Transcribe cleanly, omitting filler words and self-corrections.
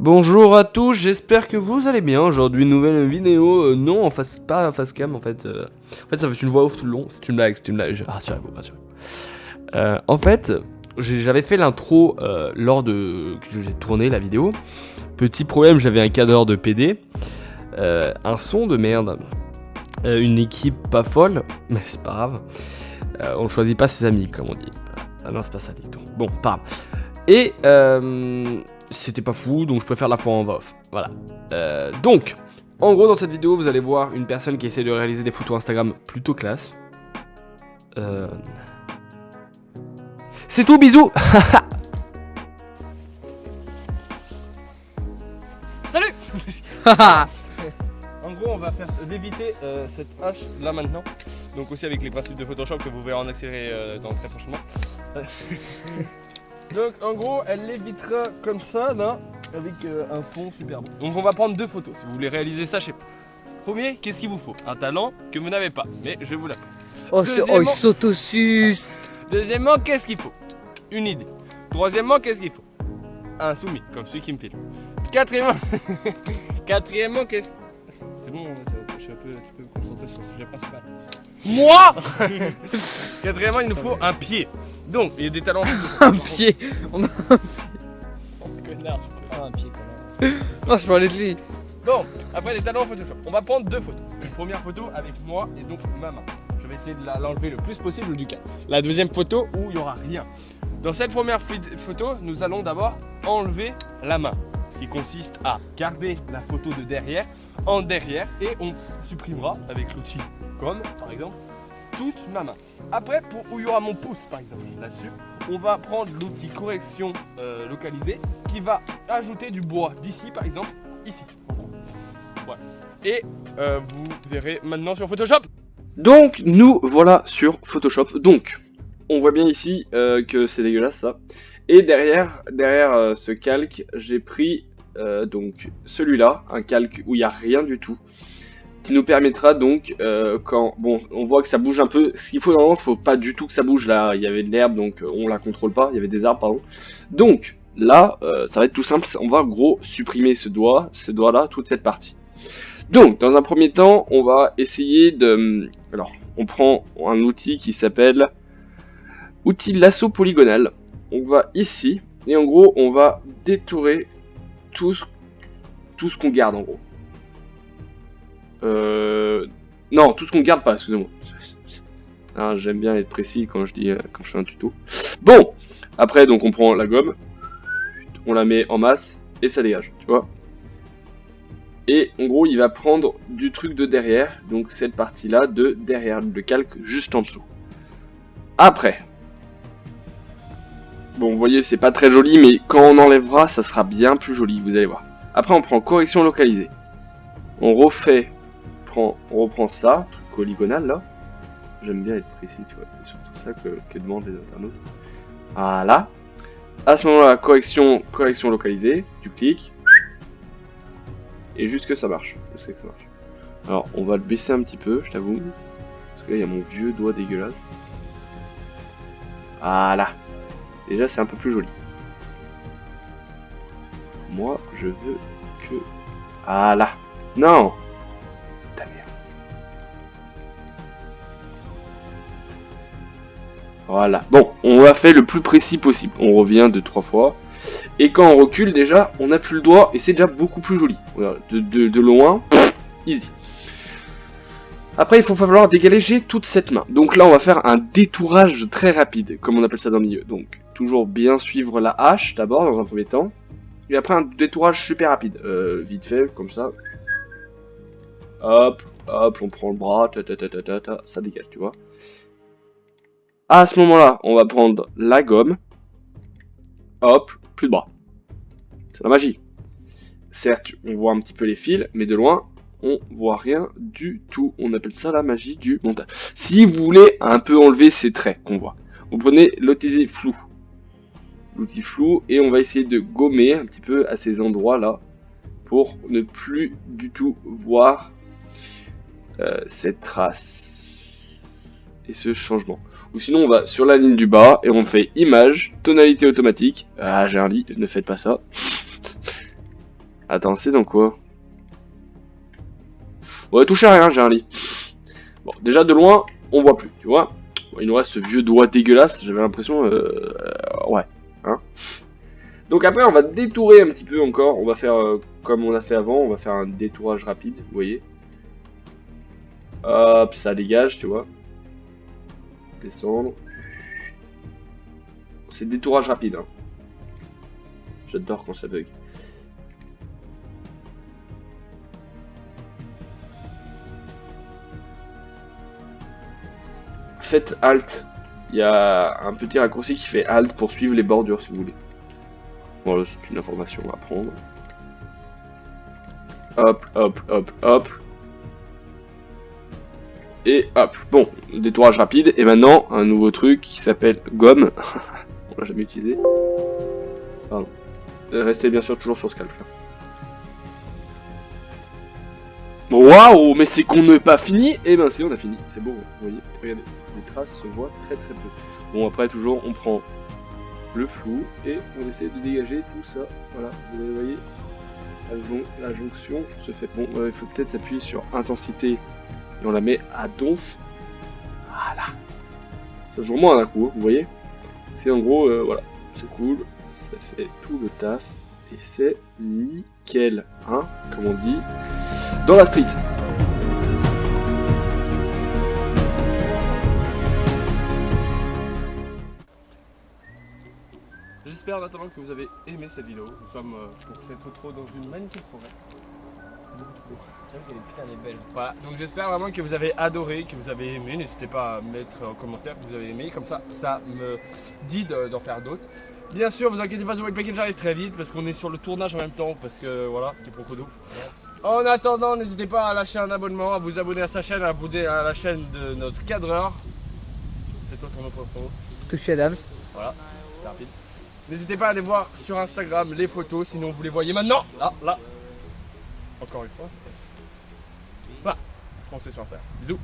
Bonjour à tous, j'espère que vous allez bien. Aujourd'hui, nouvelle vidéo, non, pas en face cam en fait. Ça va être une voix off tout le long. C'est une blague, rassurez-vous, rassurez-vous. En fait, j'avais fait l'intro lors de que j'ai tourné la vidéo. Petit problème, j'avais un cadreur de PD, un son de merde, une équipe pas folle, mais c'est pas grave. On choisit pas ses amis, comme on dit. Ah non, c'est pas ça, dicton. Bon, pas grave. Et c'était pas fou, donc je préfère la fois en off. Voilà. Donc, en gros, dans cette vidéo, vous allez voir une personne qui essaie de réaliser des photos Instagram plutôt classe. C'est tout, bisous. Salut. En gros, on va faire d'éviter cette hache là maintenant. Donc aussi avec les principes de Photoshop que vous verrez en accéléré dans très prochainement. Donc en gros, elle l'évitera comme ça là, avec un fond superbe. Donc on va prendre deux photos. Si vous voulez réaliser ça, je sais pas. Premier, qu'est-ce qu'il vous faut? Un talent que vous n'avez pas, mais je vais vous l'apprendre. Oh, il s'autosuce. Deuxièmement, qu'est-ce qu'il faut? Une idée. Troisièmement, qu'est-ce qu'il faut? Un soumis, comme celui qui me filme. Quatrièmement, qu'est-ce... C'est bon, tu peux me concentrer sur le sujet principal. Moi. Quatrièmement, il nous faut un pied. Donc, il y a des talents. Un pied. On a un pied. Oh, connard, je fais ça un pied quand même. Non, je parlais de lui. Bon, après les talents Photoshop. On va prendre deux photos. Une première photo avec moi et donc ma main. Je vais essayer de l'enlever le plus possible du cadre. La deuxième photo où il n'y aura rien. Dans cette première photo, nous allons d'abord enlever la main. Qui consiste à garder la photo de derrière en derrière et on supprimera avec l'outil comme par exemple toute ma main. Après, pour où il y aura mon pouce par exemple là-dessus, on va prendre l'outil correction localisée qui va ajouter du bois d'ici par exemple ici. Voilà. Et vous verrez maintenant sur Photoshop. Donc nous voilà sur Photoshop. Donc on voit bien ici que c'est dégueulasse ça. Et derrière ce calque, j'ai pris donc celui-là, un calque où il n'y a rien du tout, qui nous permettra donc quand bon, on voit que ça bouge un peu. Ce qu'il faut normalement, il faut pas du tout que ça bouge. Là, il y avait de l'herbe, donc on la contrôle pas. Il y avait des arbres, pardon. Donc là, ça va être tout simple. On va gros supprimer ce doigt-là, toute cette partie. Donc, dans un premier temps, on va essayer de. Alors, on prend un outil qui s'appelle outil lasso polygonal. On va ici et en gros, on va détourer tout ce qu'on garde en gros. Non, tout ce qu'on garde pas, excusez-moi. Ah, j'aime bien être précis quand je fais un tuto. Bon, après donc on prend la gomme, on la met en masse et ça dégage, tu vois. Et en gros, il va prendre du truc de derrière, donc cette partie-là de derrière, le calque juste en dessous. Après, bon, vous voyez, c'est pas très joli, mais quand on enlèvera, ça sera bien plus joli, vous allez voir. Après, on prend correction localisée. On reprend ça, truc polygonal là. J'aime bien être précis, tu vois, c'est surtout ça que demandent les internautes. Voilà. À ce moment-là, correction localisée, tu cliques. Et juste que ça marche. Je sais que ça marche. Alors, on va le baisser un petit peu, je t'avoue. Parce que là, il y a mon vieux doigt dégueulasse. Voilà. Déjà, c'est un peu plus joli. Moi, je veux que... Voilà. Non. Ta merde. Voilà. Bon, on va faire le plus précis possible. On revient 2-3 fois. Et quand on recule, déjà, on n'a plus le doigt. Et c'est déjà beaucoup plus joli. Voilà. De loin, easy. Après, il faut falloir dégager toute cette main. Donc là, on va faire un détourage très rapide, comme on appelle ça dans le milieu. Donc, toujours bien suivre la hache, d'abord, dans un premier temps. Et après, un détourage super rapide. Vite fait, comme ça. Hop, hop, on prend le bras, ça dégage, tu vois. À ce moment-là, on va prendre la gomme. Hop, plus de bras. C'est la magie. Certes, on voit un petit peu les fils, mais de loin, on voit rien du tout. On appelle ça la magie du montage. Si vous voulez un peu enlever ces traits qu'on voit, vous prenez l'outil flou. L'outil flou, et on va essayer de gommer un petit peu à ces endroits-là pour ne plus du tout voir cette trace et ce changement. Ou sinon on va sur la ligne du bas et on fait image, tonalité automatique. Ah, j'ai un lit, ne faites pas ça. Attends, c'est dans quoi? Ouais, touche à rien, j'ai un lit. Bon, déjà de loin, on voit plus, tu vois. Bon, il nous reste ce vieux doigt dégueulasse, j'avais l'impression... ouais, hein. Donc après, on va détourer un petit peu encore. On va faire comme on a fait avant, on va faire un détourage rapide, vous voyez. Hop, ça dégage, tu vois. Descendre. C'est détourage rapide, hein. J'adore quand ça bug. Faites Alt. Il y a un petit raccourci qui fait Alt pour suivre les bordures si vous voulez. Voilà, c'est une information à prendre. Hop, hop, hop, hop. Et hop. Bon, détourage rapide. Et maintenant, un nouveau truc qui s'appelle gomme. On l'a jamais utilisé. Pardon. Restez bien sûr toujours sur Scalp. Waouh, mais c'est qu'on n'est pas fini. Eh ben si, on a fini. C'est beau, vous voyez. Regardez, les traces se voient très très peu. Bon, après toujours, on prend le flou et on essaie de dégager tout ça. Voilà, vous voyez, la jonction se fait. Bon, il faut peut-être appuyer sur intensité et on la met à donf. Voilà. Ça se voit moins d'un coup, hein, vous voyez. C'est en gros, voilà, c'est cool, ça fait tout le taf et c'est nickel, hein, comme on dit dans la street. J'espère en attendant que vous avez aimé cette vidéo. Nous sommes pour cette outro dans une magnifique forêt. C'est vrai qu'elle est putain, elle est belle. Voilà, donc j'espère vraiment que vous avez adoré, que vous avez aimé. N'hésitez pas à mettre en commentaire que vous avez aimé, comme ça me dit d'en faire d'autres. Bien sûr, vous inquiétez pas, The White Package arrive très vite parce qu'on est sur le tournage en même temps, parce que voilà, petit propos d'ouf. En attendant, n'hésitez pas à lâcher un abonnement, à vous abonner à sa chaîne, à abonner à la chaîne de notre cadreur. C'est toi ton autre promo. Touche Adams. Voilà, c'était rapide. N'hésitez pas à aller voir sur Instagram les photos, sinon vous les voyez maintenant. Là. Encore une fois. Voilà, foncez sur ça. Bisous.